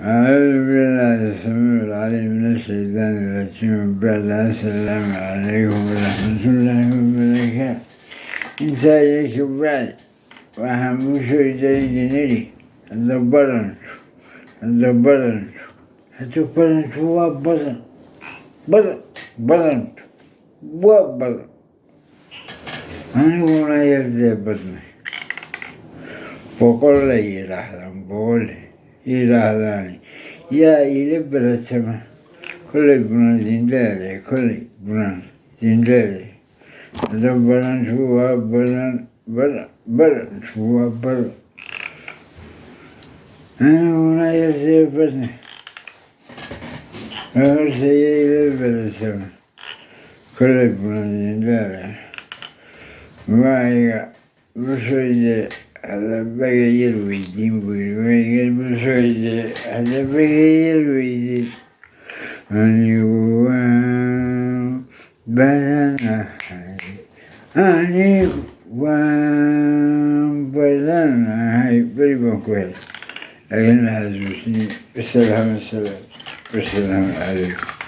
أعوذ بالله السميع العليم من الشيطان الرجيم. بعد السلام عليكم ورحمة الله وبركاته. إنتاجك بعد وحموشو يجري الدبرنت هو برنت أنا ولا يرزي بطني وكولey yidhaahdaan yayla baratama koley bunan dheere hada barantu waa barantu waa baran aniguna yarsee badne horta yayla baratama koley bunan dheere waaga bushoyde hadabaga yar weydiin buushoyde hadabaga yar weydiin anigu waan badanahay beri baan ku helay laakiin la xasuusini. wasalaamu calaykum.